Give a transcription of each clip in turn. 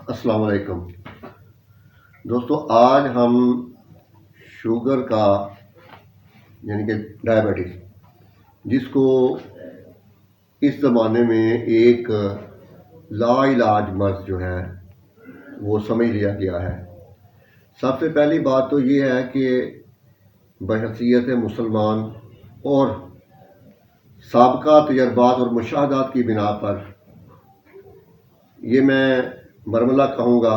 السلام علیکم دوستو، آج ہم شوگر کا یعنی کہ ڈائبٹیز، جس کو اس زمانے میں ایک لا علاج مرض جو ہے وہ سمجھ لیا گیا ہے۔ سب سے پہلی بات تو یہ ہے کہ بحیثیت مسلمان اور سابقہ تجربات اور مشاہدات کی بنا پر یہ میں برملا کہوں گا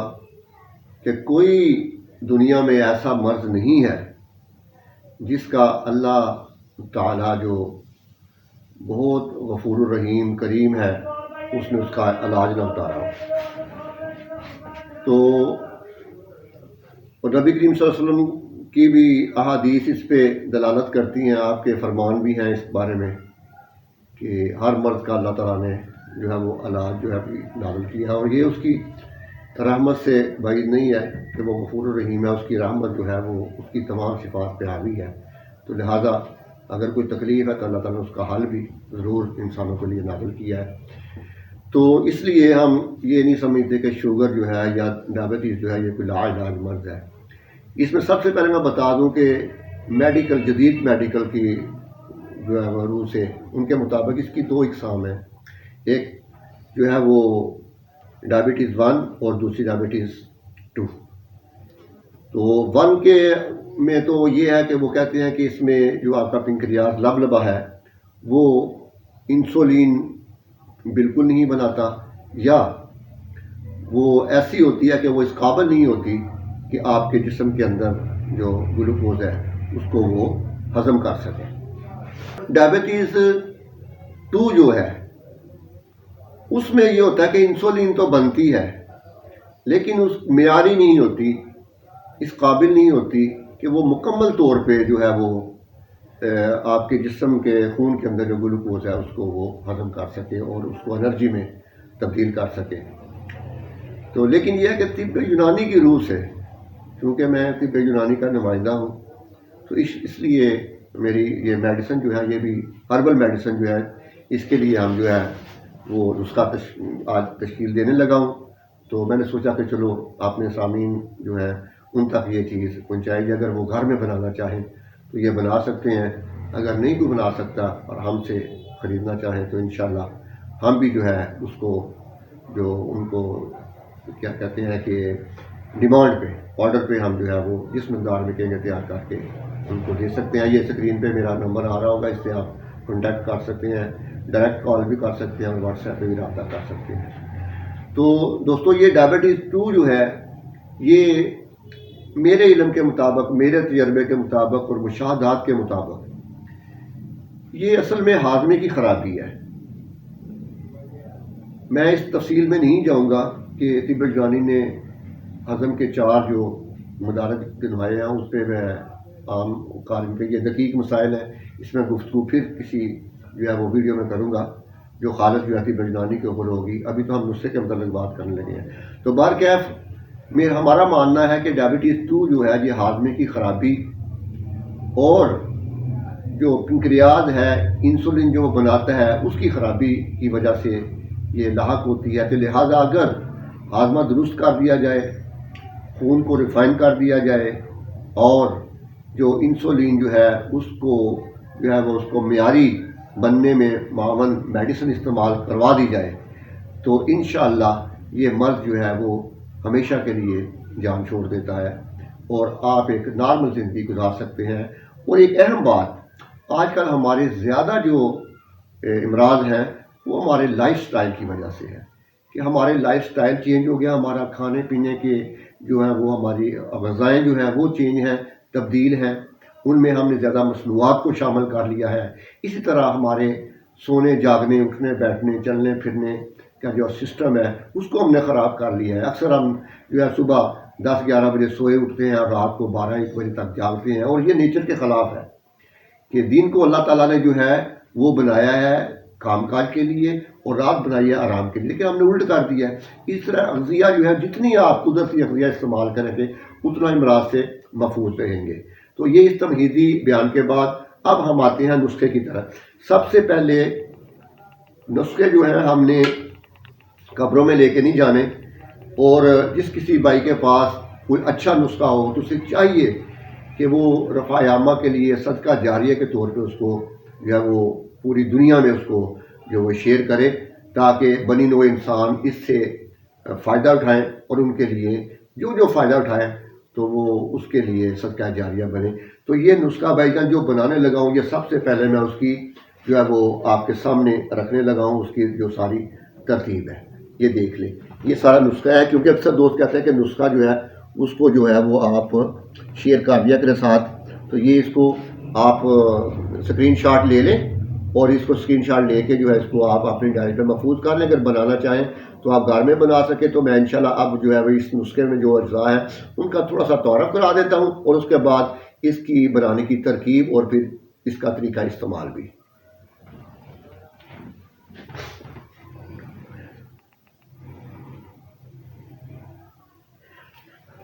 کہ کوئی دنیا میں ایسا مرض نہیں ہے جس کا اللہ تعالیٰ جو بہت غفور الرحیم کریم ہے اس نے اس کا علاج نہ اتارا ہو۔ تو نبی کریم صلی اللہ علیہ وسلم کی بھی احادیث اس پہ دلالت کرتی ہیں، آپ کے فرمان بھی ہیں اس بارے میں کہ ہر مرض کا اللہ تعالیٰ نے جو ہے وہ علاج جو ہے نازل کیا ہے، اور یہ اس کی رحمت سے بعید نہیں ہے کہ وہ غفور الرحیم ہے، اس کی رحمت جو ہے وہ اس کی تمام صفات پہ حاوی ہے۔ تو لہٰذا اگر کوئی تکلیف ہے تو اللہ تعالیٰ نے اس کا حل بھی ضرور انسانوں کے لیے نازل کیا ہے۔ تو اس لیے ہم یہ نہیں سمجھتے کہ شوگر جو ہے یا ڈائبٹیز جو ہے یہ کوئی لا علاج مرض ہے۔ اس میں سب سے پہلے میں بتا دوں کہ جدید میڈیکل کی جو ہے وہ روح سے ان کے مطابق اس کی دو اقسام ہیں، ایک جو ہے وہ ڈائبٹیز 1 اور دوسری ڈائبٹیز 2۔ تو 1 کے میں تو یہ ہے کہ وہ کہتے ہیں کہ اس میں جو آپ کا پنکریاس لبلبا ہے وہ انسولین بالکل نہیں بناتا، یا وہ ایسی ہوتی ہے کہ وہ اس قابل نہیں ہوتی کہ آپ کے جسم کے اندر جو گلوکوز ہے اس کو وہ ہضم کر سکے۔ ڈائبٹیز 2 جو ہے اس میں یہ ہوتا ہے کہ انسولین تو بنتی ہے لیکن اس معیاری نہیں ہوتی، اس قابل نہیں ہوتی کہ وہ مکمل طور پہ جو ہے وہ آپ کے جسم کے خون کے اندر جو گلوکوز ہے اس کو وہ ہضم کر سکے اور اس کو انرجی میں تبدیل کر سکے۔ تو لیکن یہ ہے کہ طب یونانی کی روح سے، کیونکہ میں طب یونانی کا نمائندہ ہوں، تو اس لیے میری یہ میڈیسن جو ہے یہ بھی ہربل میڈیسن جو ہے اس کے لیے ہم جو ہے وہ نسخہ آج تشکیل دینے لگا ہوں۔ تو میں نے سوچا کہ چلو اپنے سامعین جو ہے ان تک یہ چیز پہنچائی، اگر وہ گھر میں بنانا چاہیں تو یہ بنا سکتے ہیں، اگر نہیں کوئی بنا سکتا اور ہم سے خریدنا چاہیں تو انشاءاللہ ہم بھی جو ہے اس کو جو ان کو کیا کہتے ہیں کہ ڈیمانڈ پہ، آرڈر پہ ہم جو ہے وہ جس مقدار میں کہیں گے تیار کر کے ان کو دے سکتے ہیں۔ یہ اسکرین پہ میرا نمبر آ رہا ہوگا، اس سے آپ کانٹیکٹ کر سکتے ہیں، ڈائریکٹ کال بھی کر سکتے ہیں اور واٹس ایپ پہ بھی رابطہ کر سکتے ہیں۔ تو دوستو یہ ڈائبٹیز 2 جو ہے یہ میرے علم کے مطابق، میرے تجربے کے مطابق اور مشاہدات کے مطابق یہ اصل میں ہاضمے کی خرابی ہے۔ میں اس تفصیل میں نہیں جاؤں گا کہ طب یونانی نے ہضم کے 4 جو مدارج گنوائے ہیں اس پہ میں عام قارئین کے یہ دقیق مسائل ہیں، اس میں گفتگو پھر کسی جو ہے وہ ویڈیو میں کروں گا جو خالص جو ہے طب یونانی کے اوپر ہوگی۔ ابھی تو ہم نسخے کے متعلق بات کرنے لگے ہیں۔ تو بہرکیف ہمارا ماننا ہے کہ ڈائبٹیز 2 جو ہے یہ ہاضمے کی خرابی اور جو پنکریاز ہے انسولین جو بناتا ہے اس کی خرابی کی وجہ سے یہ لاحق ہوتی ہے۔ تو لہٰذا اگر ہاضمہ درست کر دیا جائے، خون کو ریفائن کر دیا جائے اور جو انسولین جو ہے اس کو جو ہے وہ اس کو معیاری بننے میں معاون میڈیسن استعمال کروا دی جائے تو انشاءاللہ یہ مرض جو ہے وہ ہمیشہ کے لیے جان چھوڑ دیتا ہے اور آپ ایک نارمل زندگی گزار سکتے ہیں۔ اور ایک اہم بات، آج کل ہمارے زیادہ جو امراض ہیں وہ ہمارے لائف سٹائل کی وجہ سے ہے کہ ہمارے لائف سٹائل چینج ہو گیا، ہمارا کھانے پینے کے جو ہے وہ ہماری غذائیں جو ہیں وہ چینج ہیں، تبدیل ہیں، ان میں ہم نے زیادہ مصنوعات کو شامل کر لیا ہے۔ اسی طرح ہمارے سونے جاگنے، اٹھنے بیٹھنے، چلنے پھرنے کا جو سسٹم ہے اس کو ہم نے خراب کر لیا ہے۔ اکثر ہم جو ہے صبح 10-11 بجے سوئے اٹھتے ہیں اور رات کو 12-1 بجے تک جاگتے ہیں، اور یہ نیچر کے خلاف ہے کہ دن کو اللہ تعالیٰ نے جو ہے وہ بنایا ہے کام کاج کے لیے اور رات بنائی ہے آرام کے لیے، لیکن ہم نے الٹ کر دیا ہے۔ اس طرح اغذیہ جو ہے جتنی آپ قدرتی اغذیہ استعمال کریں گے اتنا امراض سے محفوظ رہیں گے۔ تو یہ اس تمہیدی بیان کے بعد اب ہم آتے ہیں نسخے کی طرف۔ سب سے پہلے نسخے جو ہیں ہم نے قبروں میں لے کے نہیں جانے، اور جس کسی بھائی کے پاس کوئی اچھا نسخہ ہو تو اسے چاہیے کہ وہ رفع عامہ کے لیے صدقہ جاریہ کے طور پہ اس کو جو ہے وہ پوری دنیا میں اس کو جو وہ شیئر کرے، تاکہ بنی نوع انسان اس سے فائدہ اٹھائیں، اور ان کے لیے جو فائدہ اٹھائیں تو وہ اس کے لیے صدقہ جاریہ بنے۔ تو یہ نسخہ بھائی جان جو بنانے لگا ہوں، یہ سب سے پہلے میں اس کی جو ہے وہ آپ کے سامنے رکھنے لگا ہوں، اس کی جو ساری ترتیب ہے یہ دیکھ لیں۔ یہ سارا نسخہ ہے، کیونکہ اکثر دوست کہتے ہیں کہ نسخہ جو ہے اس کو جو ہے وہ آپ شیئر کر دیا کریں ساتھ، تو یہ اس کو آپ اسکرین شاٹ لے لیں، اور اس کو اسکرین شاٹ لے کے جو ہے اس کو آپ اپنی ڈائری پہ محفوظ کر لیں۔ اگر بنانا چاہیں تو آپ گھر میں بنا سکیں، تو میں انشاءاللہ اب جو ہے وہ اس نسخے میں جو اجزاء ہیں ان کا تھوڑا سا تعارف کرا دیتا ہوں، اور اس کے بعد اس کی بنانے کی ترکیب اور پھر اس کا طریقہ استعمال بھی۔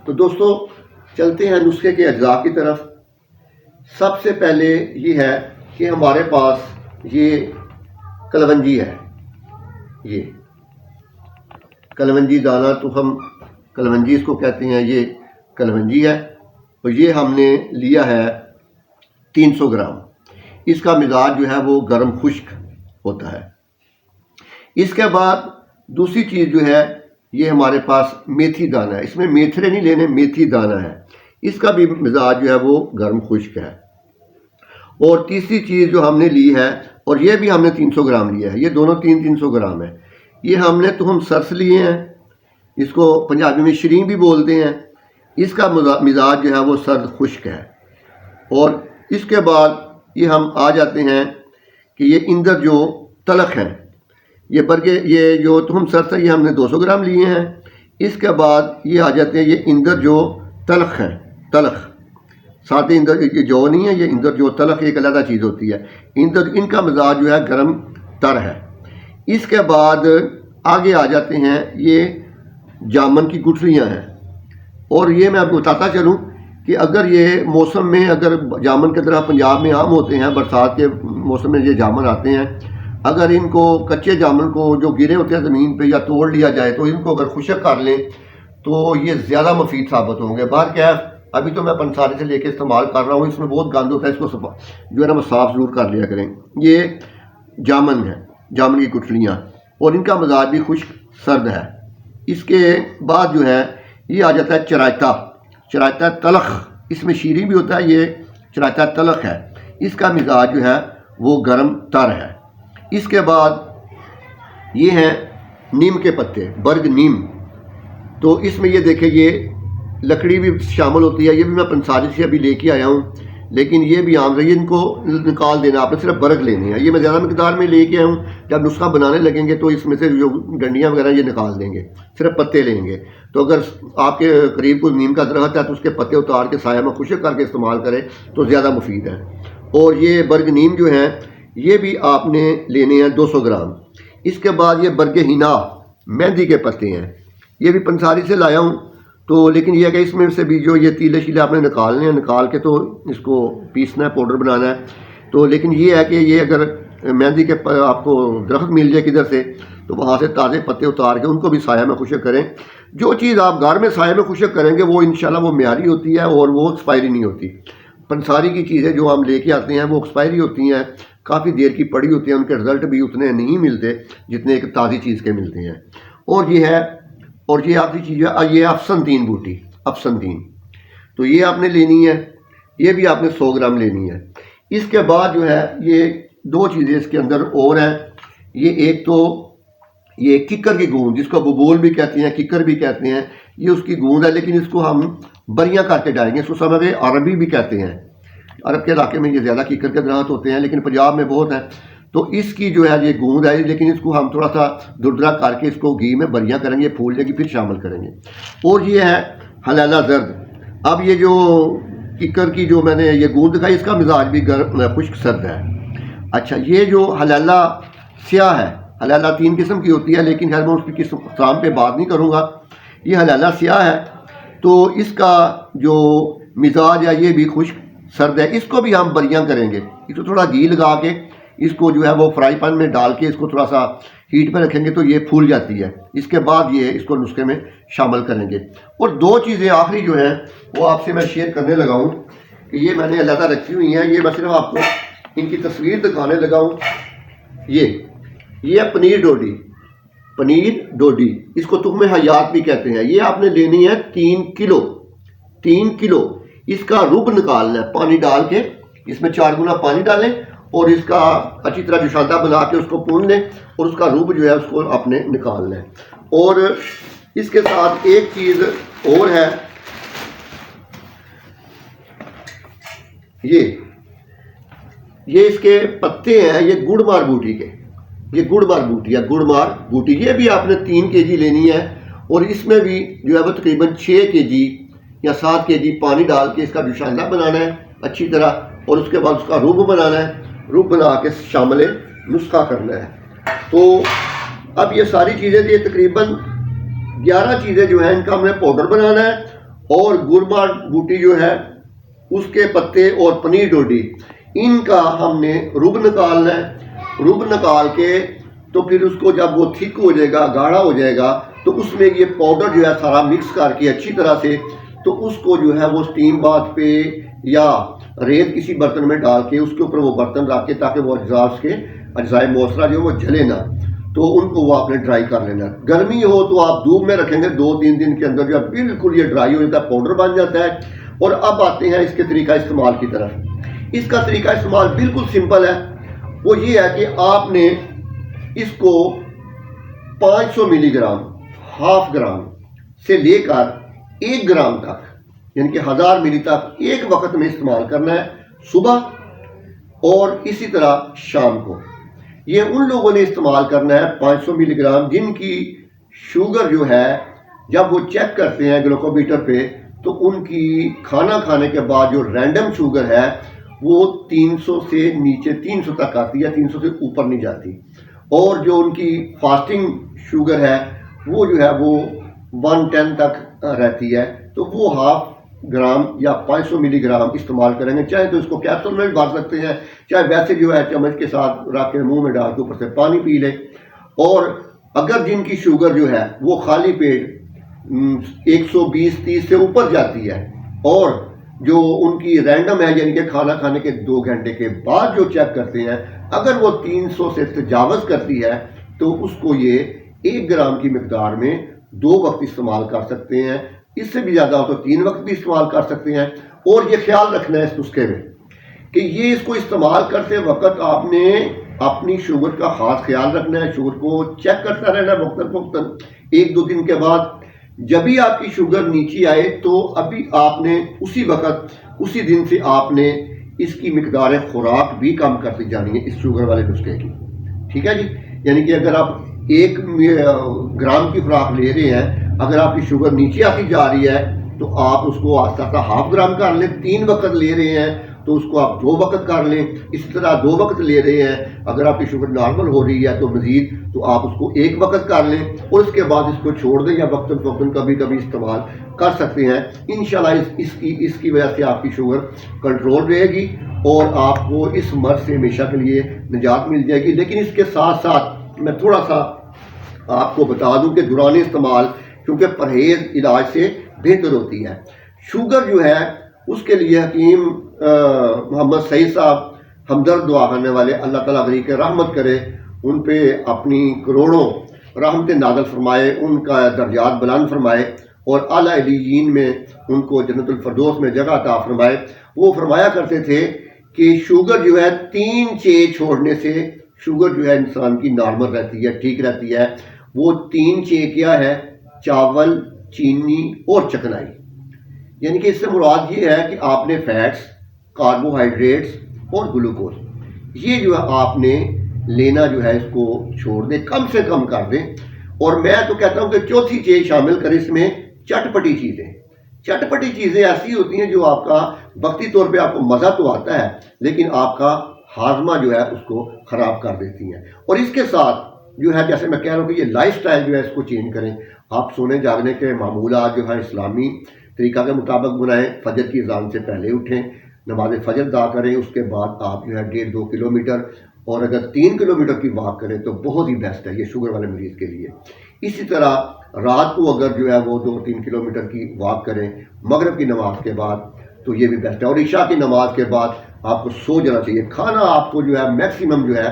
تو دوستو چلتے ہیں نسخے کے اجزاء کی طرف۔ سب سے پہلے یہ ہے کہ ہمارے پاس یہ کلونجی ہے، یہ کلونجی دانہ، تو ہم کلونجی اس کو کہتے ہیں، یہ کلونجی ہے، اور یہ ہم نے لیا ہے 300 گرام۔ اس کا مزاج جو ہے وہ گرم خشک ہوتا ہے۔ اس کے بعد دوسری چیز جو ہے یہ ہمارے پاس میتھی دانہ ہے، اس میں میتھرے نہیں لینے، میتھی دانہ ہے، اس کا بھی مزاج جو ہے وہ گرم خشک ہے۔ اور تیسری چیز جو ہم نے لی ہے، اور یہ بھی ہم نے 300 گرام لیا ہے، یہ دونوں 300 گرام ہے، یہ ہم نے تہم سرس لیے ہیں، اس کو پنجابی میں شرین بھی بولتے ہیں، اس کا مزاج جو ہے وہ سرد خشک ہے۔ اور اس کے بعد یہ ہم آ جاتے ہیں کہ یہ اندر جو تلخ ہیں، یہ برگے، یہ جو تہم سرس ہے یہ ہم نے 200 گرام لیے ہیں۔ اس کے بعد یہ آ جاتے ہیں یہ اندر جو تلخ ہیں، تلخ ساتھ اندر یہ جو نہیں ہے، یہ اندر جو تلخ ایک علیحدہ چیز ہوتی ہے، اندر ان کا مزاج جو ہے گرم تر ہے۔ اس کے بعد آگے آ جاتے ہیں یہ جامن کی گٹھلیاں ہیں، اور یہ میں آپ کو بتاتا چلوں کہ اگر یہ موسم میں، اگر جامن کی طرح پنجاب میں عام ہوتے ہیں، برسات کے موسم میں یہ جامن آتے ہیں، اگر ان کو کچے جامن کو جو گرے ہوتے ہیں زمین پہ یا توڑ لیا جائے تو ان کو اگر خشک کر لیں تو یہ زیادہ مفید ثابت ہوں گے۔ بہرکیف ابھی تو میں پنساری سے لے کے استعمال کر رہا ہوں، اس میں بہت گند ہوتا ہے، اس کو جو ہے نا وہ صاف ضرور کر لیا کریں۔ یہ جامن ہے، جامن کی گٹھلیاں، اور ان کا مزاج بھی خشک سرد ہے۔ اس کے بعد جو ہے یہ آ جاتا ہے چرائتا، چرائتا تلخ، اس میں شیریں بھی ہوتا ہے، یہ چرائتا تلخ ہے، اس کا مزاج جو ہے وہ گرم تر ہے۔ اس کے بعد یہ ہیں نیم کے پتے، برگ نیم، تو اس میں یہ دیکھیں یہ لکڑی بھی شامل ہوتی ہے، یہ بھی میں پنساری سے ابھی لے کے آیا ہوں، لیکن یہ بھی عام رہی ہے، ان کو نکال دینا، آپ نے صرف برگ لینے ہیں، یہ میں زیادہ مقدار میں لے کے آیا ہوں، جب نسخہ بنانے لگیں گے تو اس میں سے جو ڈنڈیاں وغیرہ یہ نکال دیں گے، صرف پتے لیں گے۔ تو اگر آپ کے قریب کوئی نیم کا درخت ہے تو اس کے پتے اتار کے سایہ میں خشک کر کے استعمال کریں تو زیادہ مفید ہے۔ اور یہ برگ نیم جو ہیں یہ بھی آپ نے لینے ہیں 200 گرام۔ اس کے بعد یہ برگ ہینا، مہندی کے پتے ہیں، یہ بھی پنساری سے لایا ہوں، تو لیکن یہ ہے کہ اس میں سے بھی جو یہ تیلے شیلے آپ نے نکالنے ہیں، نکال کے تو اس کو پیسنا ہے، پاؤڈر بنانا ہے۔ تو لیکن یہ ہے کہ یہ اگر مہندی کے آپ کو درخت مل جائے کدھر سے تو وہاں سے تازے پتے اتار کے ان کو بھی سایہ میں خشک کریں۔ جو چیز آپ گھر میں سایہ میں خشک کریں گے وہ انشاءاللہ وہ معیاری ہوتی ہے اور وہ ایکسپائری نہیں ہوتی۔ پنساری کی چیزیں جو ہم لے کے آتے ہیں وہ ایکسپائری ہوتی ہیں، کافی دیر کی پڑی ہوتی ہیں، ان کے رزلٹ بھی اتنے نہیں ملتے جتنے ایک تازی چیز کے ملتے ہیں۔ اور یہ ہے، اور یہ آخری چیز ہے، یہ افسنتین بوٹی، افسنتین، تو یہ آپ نے لینی ہے، یہ بھی آپ نے 100 گرام لینی ہے۔ اس کے بعد جو ہے یہ دو چیزیں اس کے اندر اور ہیں، یہ ایک تو یہ ککر کی گوند، جس کو ببول بھی کہتے ہیں، ککر بھی کہتے ہیں، یہ اس کی گوند ہے، لیکن اس کو ہم بریاں کر کے ڈالیں گے، اس کو سمجھ گئے، عربی بھی کہتے ہیں، عرب کے علاقے میں یہ زیادہ ککر کے درخت ہوتے ہیں لیکن پنجاب میں بہت ہیں، تو اس کی جو ہے یہ گوند ہے، لیکن اس کو ہم تھوڑا سا دردرا کر کے اس کو گھی میں بریاں کریں گے، پھول جائے گی، پھر شامل کریں گے۔ اور یہ ہے حلالہ زرد۔ اب یہ جو ککر کی جو میں نے یہ گوند دکھائی، اس کا مزاج بھی خشک سرد ہے۔ اچھا، یہ جو حلالہ سیاہ ہے، حلالہ 3 قسم کی ہوتی ہے، لیکن خیر میں اس کی اقسام پہ بات نہیں کروں گا، یہ حلالہ سیاہ ہے، تو اس کا جو مزاج ہے یہ بھی خشک سرد ہے۔ اس کو بھی ہم بریاں کریں گے، اس کو تھوڑا گھی لگا کے اس کو جو ہے وہ فرائی پین میں ڈال کے اس کو تھوڑا سا ہیٹ پہ رکھیں گے تو یہ پھول جاتی ہے. اس کے بعد یہ اس کو نسخے میں شامل کریں گے. اور دو چیزیں آخری جو ہیں وہ آپ سے میں شیئر کرنے لگا ہوں کہ یہ میں نے علیحدہ رکھی ہوئی ہیں. یہ میں صرف آپ کو ان کی تصویر دکھانے لگا ہوں. یہ ہے پنیر ڈوڈی. پنیر ڈوڈی اس کو تخم حیات بھی کہتے ہیں. یہ آپ نے لینی ہے 3 کلو. اس کا رب نکالنا ہے پانی ڈال کے. اس میں 4 گنا پانی ڈالیں اور اس کا اچھی طرح جوشاندہ بنا کے اس کو پون لیں اور اس کا رب جو ہے اس کو آپ نے نکالنا ہے. اور اس کے ساتھ ایک چیز اور ہے, یہ اس کے پتے ہیں, یہ گڑ مار بوٹی کے. یہ گڑ مار بوٹی ہے, گڑ مار بوٹی. یہ بھی آپ نے 3 kg لینی ہے اور اس میں بھی جو ہے وہ تقریباً 6 kg یا 7 kg پانی ڈال کے اس کا جوشاندہ بنانا ہے اچھی طرح, اور اس کے بعد اس کا رب بنانا ہے. رب بنا کے شامل نسخہ کرنا ہے. تو اب یہ ساری چیزیں, یہ تقریباً 11 چیزیں جو ہیں ان کا ہم نے پاؤڈر بنانا ہے. اور گڑ مار بوٹی جو ہے اس کے پتے اور پنیر ڈوڈی ان کا ہم نے رب نکالنا ہے. رب نکال کے تو پھر اس کو جب وہ تھک ہو جائے گا, گاڑھا ہو جائے گا, تو اس میں یہ پاؤڈر جو ہے سارا مکس کر کے اچھی طرح سے, تو اس کو جو ہے وہ سٹیم باتھ پہ یا ریت کسی برتن میں ڈال کے اس کے اوپر وہ برتن رکھ کے تاکہ وہ اجزائے موثرہ جو وہ جلے نہ, تو ان کو وہ آپ نے ڈرائی کر لینا. گرمی ہو تو آپ دھوپ میں رکھیں گے, 2-3 دن کے اندر جو ہے بالکل یہ ڈرائی ہو جاتا ہے, پاؤڈر بن جاتا ہے. اور اب آتے ہیں اس کے طریقہ استعمال کی طرف. اس کا طریقہ استعمال بالکل سمپل ہے. وہ یہ ہے کہ آپ نے اس کو 500 ملی گرام, ½ گرام سے لے کر 1 گرام تک, یعنی کہ 1000 ملی تک ایک وقت میں استعمال کرنا ہے, صبح اور اسی طرح شام کو. یہ ان لوگوں نے استعمال کرنا ہے 500 ملی گرام جن کی شوگر جو ہے جب وہ چیک کرتے ہیں گلوکومیٹر پہ تو ان کی کھانا کھانے کے بعد جو رینڈم شوگر ہے وہ 300 سے نیچے 300 تک آتی ہے, 300 سے اوپر نہیں جاتی. اور جو ان کی فاسٹنگ شوگر ہے وہ جو ہے وہ 110 تک رہتی ہے. تو وہ ½ گرام یا 500 ملی گرام استعمال کریں گے. چاہے تو اس کو کیپسول میں بھی ڈال سکتے ہیں, چاہے ویسے جو ہے چمچ کے ساتھ رکھ کے منہ میں ڈال کے اوپر سے پانی پی لیں. اور اگر جن کی شوگر جو ہے وہ خالی پیٹ 120-30 سے اوپر جاتی ہے اور جو ان کی رینڈم ہے یعنی کہ کھانا کھانے کے 2 گھنٹے کے بعد جو چیک کرتے ہیں, اگر وہ 300 سے تجاوز کرتی ہے تو اس کو یہ 1 گرام کی مقدار میں 2 وقت استعمال کر سکتے ہیں. اس سے بھی زیادہ ہو تو 3 وقت بھی استعمال کر سکتے ہیں. اور یہ خیال رکھنا ہے اس نسخے میں کہ یہ اس کو استعمال کرتے وقت آپ نے اپنی شوگر کا خاص خیال رکھنا ہے. شوگر کو چیک کرتا رہنا ہے وقتاً فوقتاً. 1-2 دن کے بعد جب بھی آپ کی شوگر نیچے آئے تو ابھی آپ نے اسی وقت اسی دن سے آپ نے اس کی مقدار خوراک بھی کم کرتی جانی ہے اس شوگر والے نسخے کی. ٹھیک ہے جی. یعنی کہ اگر آپ 1 گرام کی خوراک لے رہے ہیں, اگر آپ کی شوگر نیچے آتی جا رہی ہے تو آپ اس کو آہستہ آہستہ ½ گرام کر لیں. 3 وقت لے رہے ہیں تو اس کو آپ 2 وقت کر لیں. اس طرح 2 وقت لے رہے ہیں, اگر آپ کی شوگر نارمل ہو رہی ہے تو مزید تو آپ اس کو 1 وقت کر لیں اور اس کے بعد اس کو چھوڑ دیں یا وقتاً فوقتاً کبھی کبھی استعمال کر سکتے ہیں. انشاءاللہ اس کی وجہ سے آپ کی شوگر کنٹرول رہے گی اور آپ کو اس مرض سے ہمیشہ کے لیے نجات مل جائے گی. لیکن اس کے ساتھ ساتھ میں تھوڑا سا آپ کو بتا دوں کہ دوران استعمال کیونکہ پرہیز علاج سے بہتر ہوتی ہے. شوگر جو ہے اس کے لیے حکیم محمد سعید صاحب ہمدرد دعا کرنے والے, اللہ تعالیٰ غریق رحمت کرے, ان پہ اپنی کروڑوں رحمت نازل فرمائے, ان کا درجات بلند فرمائے اور اعلیٰ علیین میں ان کو جنت الفردوس میں جگہ عطا فرمائے. وہ فرمایا کرتے تھے کہ شوگر جو ہے 3 چیز چھوڑنے سے شوگر جو ہے انسان کی نارمل رہتی ہے, ٹھیک رہتی ہے. وہ 3 چیز کیا ہے؟ چاول, چینی اور چکنائی. یعنی کہ اس سے مراد یہ ہے کہ آپ نے فیٹس, کاربوہائیڈریٹس اور گلوکوز یہ جو ہے آپ نے لینا جو ہے اس کو چھوڑ دیں, کم سے کم کر دیں. اور میں تو کہتا ہوں کہ چوتھی چیز شامل کریں اس میں چٹپٹی چیزیں. چٹپٹی چیزیں ایسی ہوتی ہیں جو آپ کا وقتی طور پہ آپ کو مزہ تو آتا ہے لیکن آپ کا ہاضمہ جو ہے اس کو خراب کر دیتی ہیں. اور اس کے ساتھ جو ہے جیسے میں کہہ رہا ہوں کہ یہ لائف سٹائل جو ہے اس کو چینج کریں. آپ سونے جاگنے کے معمولات جو ہے اسلامی طریقہ کے مطابق بنائیں. فجر کی اذان سے پہلے اٹھیں, نماز فجر ادا کریں, اس کے بعد آپ جو ہے 1.5-2 کلومیٹر اور اگر 3 کلومیٹر کی واک کریں تو بہت ہی بیسٹ ہے یہ شوگر والے مریض کے لیے۔ اسی طرح رات کو اگر جو ہے وہ 2-3 کلومیٹر کی واک کریں مغرب کی نماز کے بعد تو یہ بھی بیسٹ ہے، اور عشاء کی نماز کے بعد آپ کو سو جانا چاہیے۔ کھانا آپ کو جو ہے میکسیمم جو ہے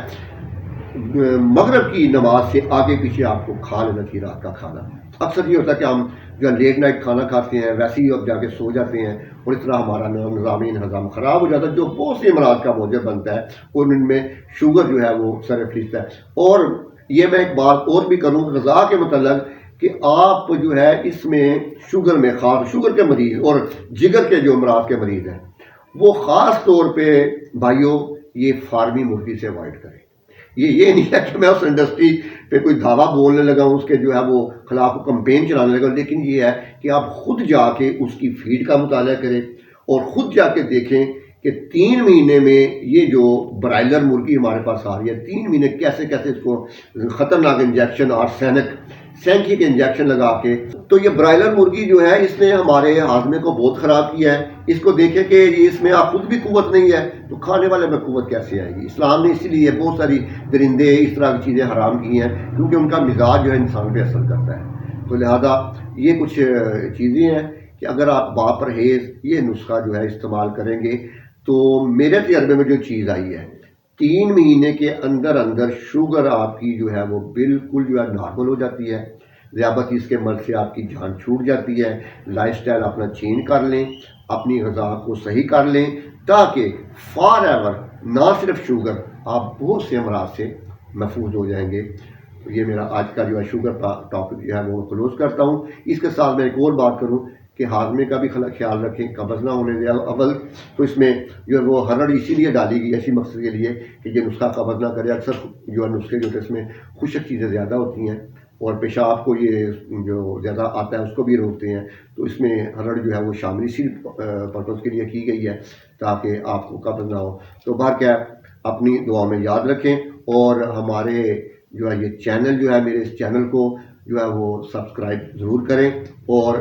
مغرب کی نماز سے آگے پیچھے آپ کو کھا لینا چاہیے رات کا کھانا۔ اکثر یہ ہوتا ہے کہ ہم جو ہے لیٹ نائٹ کھانا کھاتے ہیں، ویسے ہی اب جا کے سو جاتے ہیں، اور اس طرح ہمارا نظام ہضم خراب ہو جاتا ہے، جو بہت سے امراض کا موجب بنتا ہے، اور ان میں شوگر جو ہے وہ سر فہرست ہے۔ اور یہ میں ایک بات اور بھی کروں غذا کے متعلق کہ آپ جو ہے اس میں شوگر میں، خاص شوگر کے مریض اور جگر کے جو امراض کے مریض ہیں وہ خاص طور پہ بھائیوں یہ فارمی مرغی سے اوائڈ کریں۔ یہ نہیں ہے کہ میں اس انڈسٹری پہ کوئی دعویٰ بولنے لگا ہوں، اس کے جو ہے وہ خلاف کمپین چلانے لگا، لیکن یہ ہے کہ آپ خود جا کے اس کی فیڈ کا مطالعہ کریں اور خود جا کے دیکھیں کہ 3 مہینے میں یہ جو برائلر مرغی ہمارے پاس آ رہی ہے 3 مہینے کیسے کیسے اس کو خطرناک انجیکشن اور سینکی کے انجیکشن لگا کے، تو یہ برائلر مرغی جو ہے اس نے ہمارے ہاضمے کو بہت خراب کیا ہے۔ اس کو دیکھیں کہ اس میں آپ خود بھی قوت نہیں ہے تو کھانے والے میں قوت کیسے آئے گی؟ اسلام نے اسی لیے بہت ساری درندے اس طرح کی چیزیں حرام کی ہیں کیونکہ ان کا مزاج جو ہے انسان پہ اثر کرتا ہے۔ تو لہذا یہ کچھ چیزیں ہیں کہ اگر آپ باپرہیز یہ نسخہ جو ہے استعمال کریں گے تو میرے تجربے میں جو چیز آئی ہے 3 مہینے کے اندر اندر شوگر آپ کی جو ہے وہ بالکل جو ہے نارمل ہو جاتی ہے، ذیابطیس کے مرض سے آپ کی جان چھوٹ جاتی ہے۔ لائف سٹائل اپنا چینج کر لیں، اپنی غذا کو صحیح کر لیں تاکہ فار ایور نہ صرف شوگر، آپ بہت سے امراض سے محفوظ ہو جائیں گے۔ تو یہ میرا آج کا جو ہے شوگر کا ٹاپک جو ہے وہ کلوز کرتا ہوں۔ اس کے ساتھ میں ایک اور بات کروں کہ ہاضمے کا بھی خیال رکھیں، قبض نہ ہونے دیں۔ اول تو اس میں جو ہے وہ ہرڑ اسی لیے ڈالی گئی اسی مقصد کے لیے کہ یہ نسخہ قبض نہ کرے۔ اکثر جو ہے نسخے جو اس میں خشک چیزیں زیادہ ہوتی ہیں اور پیشاب کو یہ جو زیادہ آتا ہے اس کو بھی روکتے ہیں، تو اس میں ہرڑ جو ہے وہ شامل اسی پرپز کے لیے کی گئی ہے تاکہ آپ کو قبض نہ ہو۔ تو بہرکیف اپنی دعا میں یاد رکھیں، اور ہمارے جو ہے یہ چینل جو ہے میرے اس چینل کو جو ہے وہ سبسکرائب ضرور کریں، اور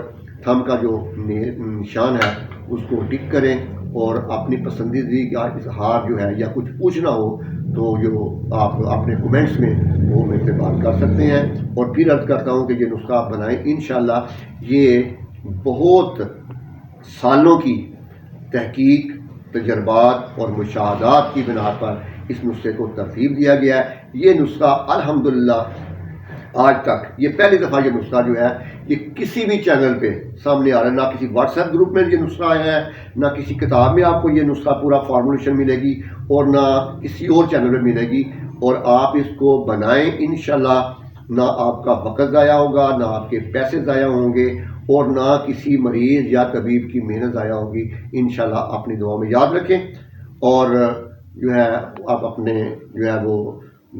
تھم کا جو نشان ہے اس کو ٹک کریں، اور اپنی پسندیدگی کا اظہار جو ہے یا کچھ پوچھنا ہو تو جو آپ اپنے کومنٹس میں وہ میرے سے بات کر سکتے ہیں۔ اور پھر عرض کرتا ہوں کہ یہ نسخہ آپ بنائیں، انشاءاللہ یہ بہت سالوں کی تحقیق، تجربات اور مشاہدات کی بنا پر اس نسخے کو ترتیب دیا گیا ہے۔ یہ نسخہ الحمدللہ آج تک یہ پہلی دفعہ یہ نسخہ جو ہے یہ کسی بھی چینل پہ سامنے آ رہا ہے، نہ کسی واٹس ایپ گروپ میں یہ نسخہ آیا ہے، نہ کسی کتاب میں آپ کو یہ نسخہ پورا فارمولیشن ملے گی، اور نہ کسی اور چینل پہ ملے گی۔ اور آپ اس کو بنائیں، انشاءاللہ نہ آپ کا وقت ضائع ہوگا، نہ آپ کے پیسے ضائع ہوں گے، اور نہ کسی مریض یا طبیب کی محنت ضائع ہوگی۔ انشاءاللہ اپنی دعا میں یاد رکھیں، اور جو ہے آپ اپنے جو ہے وہ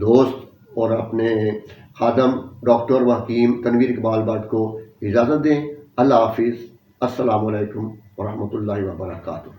دوست اور اپنے خادم ڈاکٹر و حکیم تنویر اقبال بٹ کو اجازت دیں۔ اللہ حافظ، السلام علیکم ورحمۃ اللہ وبرکاتہ۔